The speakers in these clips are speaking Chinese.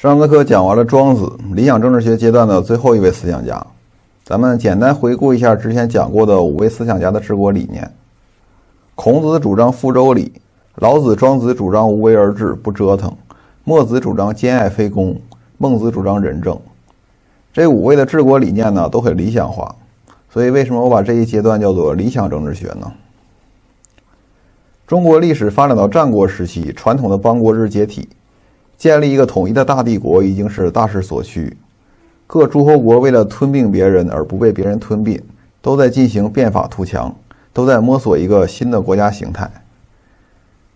上次课讲完了庄子理想政治学阶段的最后一位思想家，咱们简单回顾一下之前讲过的5位思想家的治国理念。孔子主张覆周礼，老子庄子主张无为而治不折腾，墨子主张兼爱非攻，孟子主张仁政。这5位的治国理念呢都很理想化，所以为什么我把这一阶段叫做理想政治学呢？中国历史发展到战国时期，传统的邦国制解体，建立一个统一的大帝国已经是大势所趋，各诸侯国为了吞并别人而不被别人吞并，都在进行变法图强，都在摸索一个新的国家形态。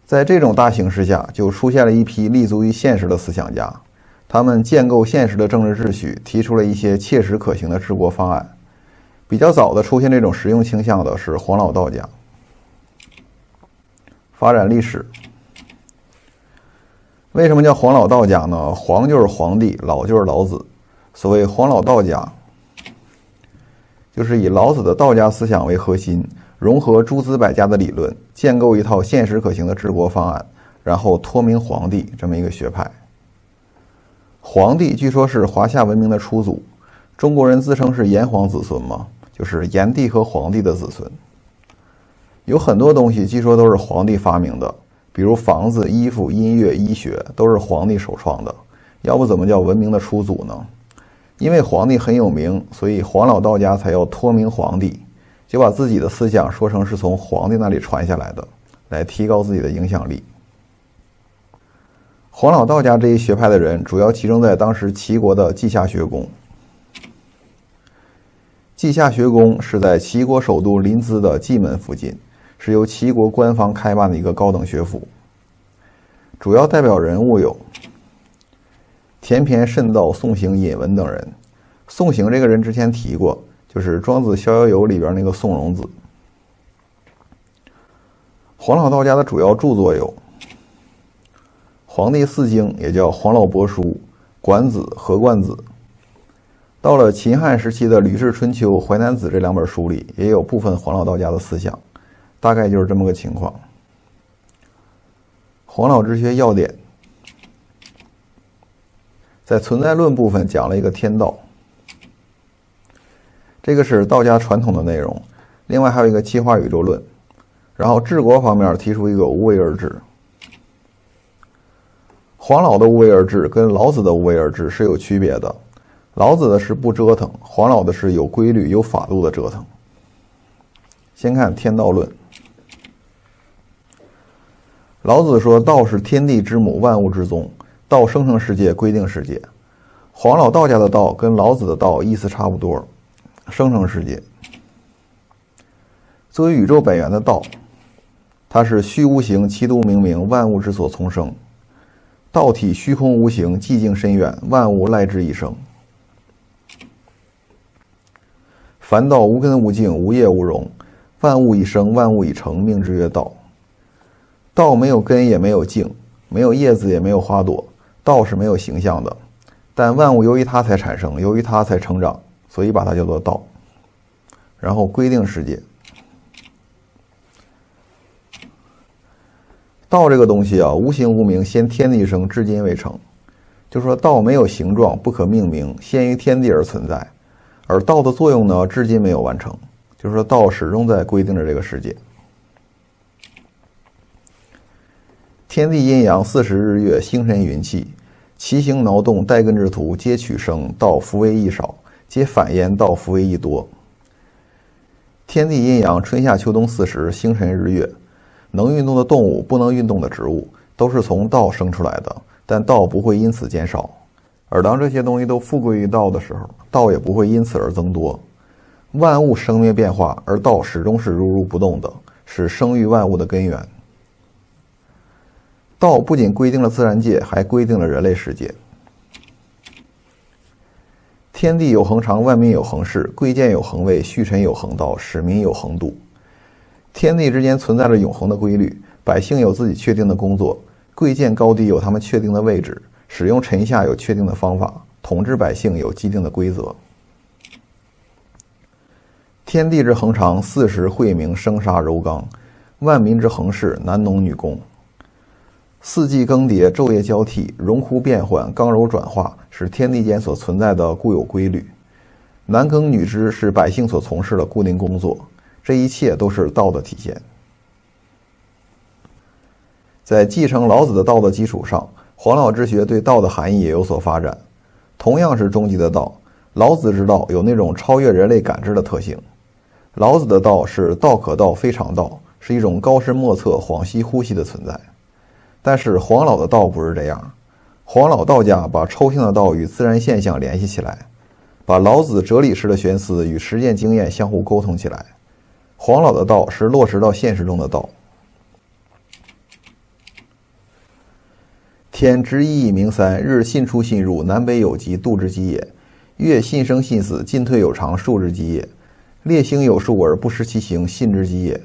在这种大形势下，就出现了一批立足于现实的思想家，他们建构现实的政治秩序，提出了一些切实可行的治国方案。比较早的出现这种实用倾向的是黄老道家。发展历史，为什么叫黄老道家呢？黄就是皇帝，老就是老子。所谓黄老道家，就是以老子的道家思想为核心，融合诸子百家的理论，建构一套现实可行的治国方案，然后托名皇帝这么一个学派。黄帝据说是华夏文明的初祖，中国人自称是炎黄子孙嘛，就是炎帝和黄帝的子孙。有很多东西据说都是黄帝发明的，比如房子、衣服、音乐、医学都是黄帝首创的，要不怎么叫文明的初祖呢？因为皇帝很有名，所以黄老道家才要托名皇帝，就把自己的思想说成是从皇帝那里传下来的，来提高自己的影响力。黄老道家这一学派的人主要集中在当时齐国的稷下学宫。稷下学宫是在齐国首都临淄的蓟门附近，是由齐国官方开办的一个高等学府。主要代表人物有田骈、慎道、宋行、尹文等人。宋行这个人之前提过，就是《庄子逍遥游》里边那个宋荣子。黄老道家的主要著作有黄帝四经，也叫黄老伯书、管子、何冠子。到了秦汉时期的《吕氏春秋》、《淮南子》这2本书里，也有部分黄老道家的思想，大概就是这么个情况。黄老之学要点，在存在论部分讲了一个天道，这个是道家传统的内容。另外还有一个气化宇宙论。然后治国方面提出一个无为而治。黄老的无为而治跟老子的无为而治是有区别的，老子的是不折腾，黄老的是有规律有法度的折腾。先看天道论。老子说道是天地之母，万物之宗，道生成世界，规定世界。黄老道家的道跟老子的道意思差不多，生成世界。作为宇宙本源的道，它是虚无形，其度冥冥，万物之所从生。道体虚空无形，寂静深远，万物赖之一生。凡道无根无茎，无叶无荣，万物以生，万物以成，命之曰道。道没有根也没有茎，没有叶子也没有花朵，道是没有形象的，但万物由于它才产生，由于它才成长，所以把它叫做道。然后规定世界。道这个东西啊，无形无名，先天地生，至今未成。就说道没有形状，不可命名，先于天地而存在。而道的作用呢，至今没有完成。就是说道始终在规定着这个世界。天地阴阳，40日月，星辰云气，其形挠动，带根之徒，皆取生，道弗为益少，皆反焉，道弗为益多。天地阴阳，春夏秋冬40，星辰日月，能运动的动物，不能运动的植物，都是从道生出来的，但道不会因此减少。而当这些东西都复归于道的时候，道也不会因此而增多。万物生灭变化，而道始终是如如不动的，是生育万物的根源。道不仅规定了自然界，还规定了人类世界。天地有恒常，万民有恒事，贵贱有恒位，序臣有恒道，使民有恒度。天地之间存在着永恒的规律，百姓有自己确定的工作，贵贱高低有他们确定的位置，使用臣下有确定的方法，统治百姓有既定的规则。天地之恒常，40晦明，生杀柔刚，万民之恒事，男农女工。四季更迭，昼夜交替，荣枯变换，刚柔转化，是天地间所存在的固有规律。男耕女织是百姓所从事的固定工作，这一切都是道的体现。在继承老子的道的基础上，黄老之学对道的含义也有所发展。同样是终极的道，老子之道有那种超越人类感知的特性。老子的道是道可道非常道，是一种高深莫测、恍兮惚兮的存在。但是黄老的道不是这样，黄老道家把抽象的道与自然现象联系起来，把老子哲理式的玄思与实践经验相互沟通起来。黄老的道是落实到现实中的道。天之一明三，日信出信入，南北有极，度之极也；月信生信死，进退有常，数之极也；列星有数而不失其行，信之极也。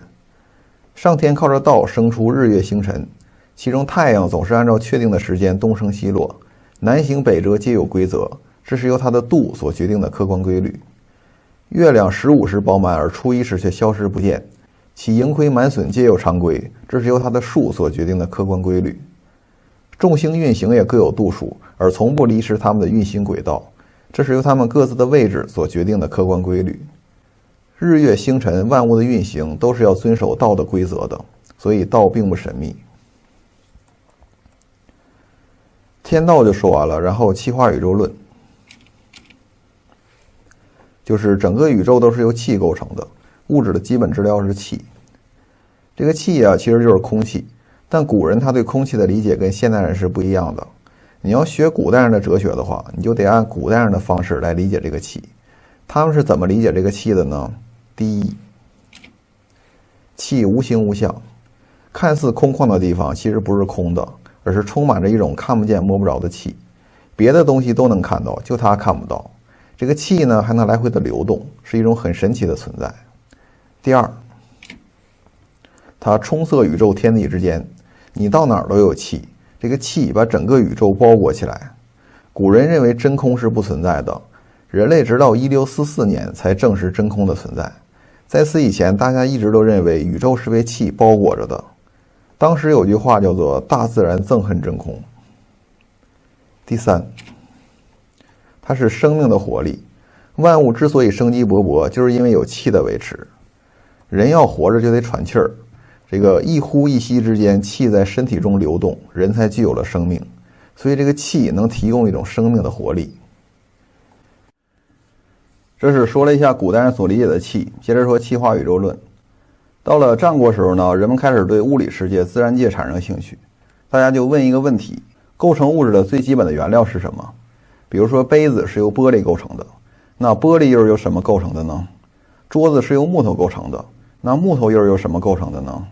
上天靠着道生出日月星辰，其中太阳总是按照确定的时间东升西落，南行北折皆有规则，这是由它的度所决定的客观规律。月亮15时饱满而初一时却消失不见，其盈亏满损皆有常规，这是由它的数所决定的客观规律。众星运行也各有度数，而从不离失它们的运行轨道，这是由它们各自的位置所决定的客观规律。日月星辰万物的运行都是要遵守道的规则的，所以道并不神秘。天道就说完了，然后气化宇宙论，就是整个宇宙都是由气构成的，物质的基本质料是气。这个气啊，其实就是空气，但古人他对空气的理解跟现代人是不一样的。你要学古代人的哲学的话，你就得按古代人的方式来理解这个气。他们是怎么理解这个气的呢？第一，气无形无相，看似空旷的地方其实不是空的，而是充满着一种看不见摸不着的气。别的东西都能看到，就它看不到。这个气呢还能来回的流动，是一种很神奇的存在。第二，它充塞宇宙天地之间，你到哪儿都有气，这个气把整个宇宙包裹起来。古人认为真空是不存在的，人类直到1644年才证实真空的存在。在此以前，大家一直都认为宇宙是被气包裹着的。当时有句话叫做大自然憎恨真空。第三，它是生命的活力。万物之所以生机勃勃，就是因为有气的维持。人要活着就得喘气儿，这个一呼一吸之间，气在身体中流动，人才具有了生命。所以这个气能提供一种生命的活力。这是说了一下古代人所理解的气，接着说气化宇宙论。到了战国时候呢，人们开始对物理世界、自然界产生兴趣，大家就问一个问题：构成物质的最基本的原料是什么？比如说杯子是由玻璃构成的，那玻璃又是由什么构成的呢？桌子是由木头构成的，那木头又是由什么构成的呢？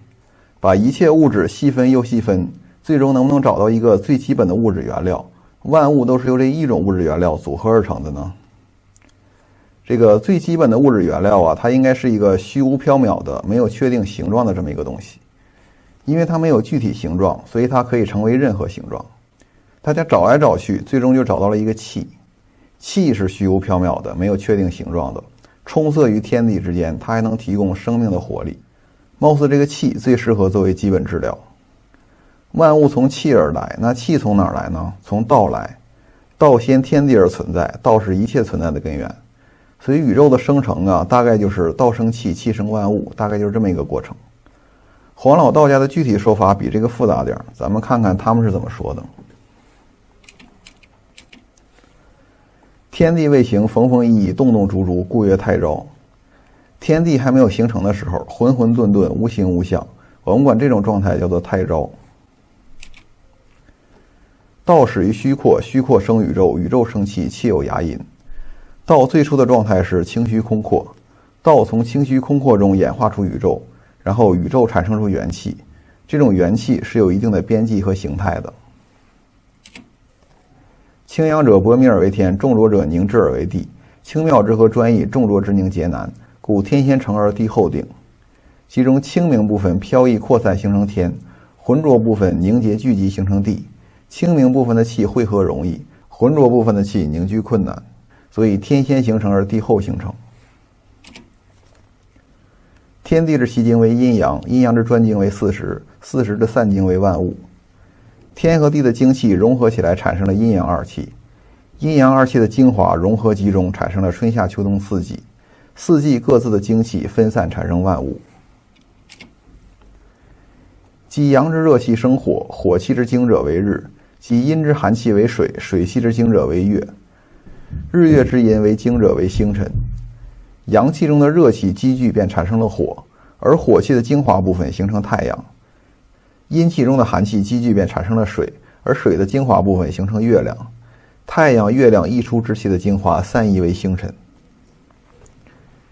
把一切物质细分又细分，最终能不能找到一个最基本的物质原料？万物都是由这一种物质原料组合而成的呢？这个最基本的物质原料啊，它应该是一个虚无缥缈的、没有确定形状的这么一个东西。因为它没有具体形状，所以它可以成为任何形状。大家找来找去，最终就找到了一个气。气是虚无缥缈的，没有确定形状的，充塞于天地之间，它还能提供生命的活力。貌似这个气最适合作为基本质料。万物从气而来，那气从哪儿来呢？从道来。道先天地而存在，道是一切存在的根源。所以宇宙的生成啊，大概就是道生气，气生万物，大概就是这么一个过程。黄老道家的具体说法比这个复杂点，咱们看看他们是怎么说的。天地未形，缝缝熠熠，动动逐逐，故曰太昭。天地还没有形成的时候，混混沌沌，无形无相，我们管这种状态叫做太昭。道始于虚阔，虚阔生宇宙，宇宙生气，气有涯音。道最初的状态是清虚空阔，道从清虚空阔中演化出宇宙，然后宇宙产生出元气，这种元气是有一定的边际和形态的。清阳者薄密而为天，重浊者凝滞而为地。清妙之和专一，重浊之凝结难，故天先成而地后定。其中清明部分飘逸扩散形成天，浑浊部分凝结聚集形成地。清明部分的气汇合容易，浑浊部分的气凝聚困难，所以天先形成而地后形成。天地之习经为阴阳，阴阳之专经为四时，四时之散经为万物。天和地的精气融合起来产生了阴阳二气，阴阳二气的精华融合集中产生了春夏秋冬四季，四季各自的精气分散产生万物。即阳之热气生火，火气之精者为日；即阴之寒气为水，水气之精者为月。日月之阴为精者为星辰。阳气中的热气积聚便产生了火，而火气的精华部分形成太阳。阴气中的寒气积聚便产生了水，而水的精华部分形成月亮。太阳、月亮溢出之气的精华散溢为星辰。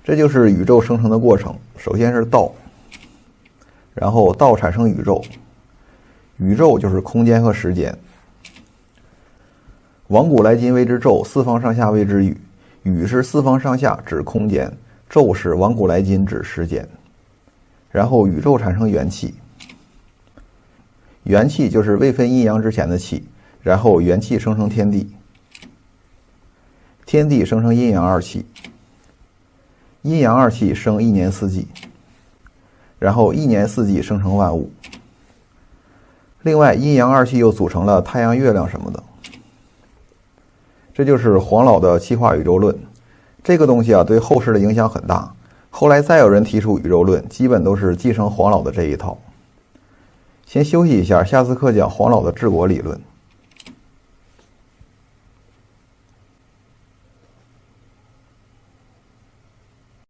这就是宇宙生成的过程。首先是道，然后道产生宇宙，宇宙就是空间和时间。往古来今谓之宙，四方上下谓之宇。宇是四方上下指空间，宙是往古来今指时间。然后宇宙产生元气，元气就是未分阴阳之前的气，然后元气生成天地，天地生成阴阳二气，阴阳二气生一年四季，然后一年四季生成万物。另外阴阳二气又组成了太阳、月亮什么的。这就是黄老的气化宇宙论。这个东西对后世的影响很大，后来再有人提出宇宙论，基本都是继承黄老的这一套。先休息一下，下次课讲黄老的治国理论。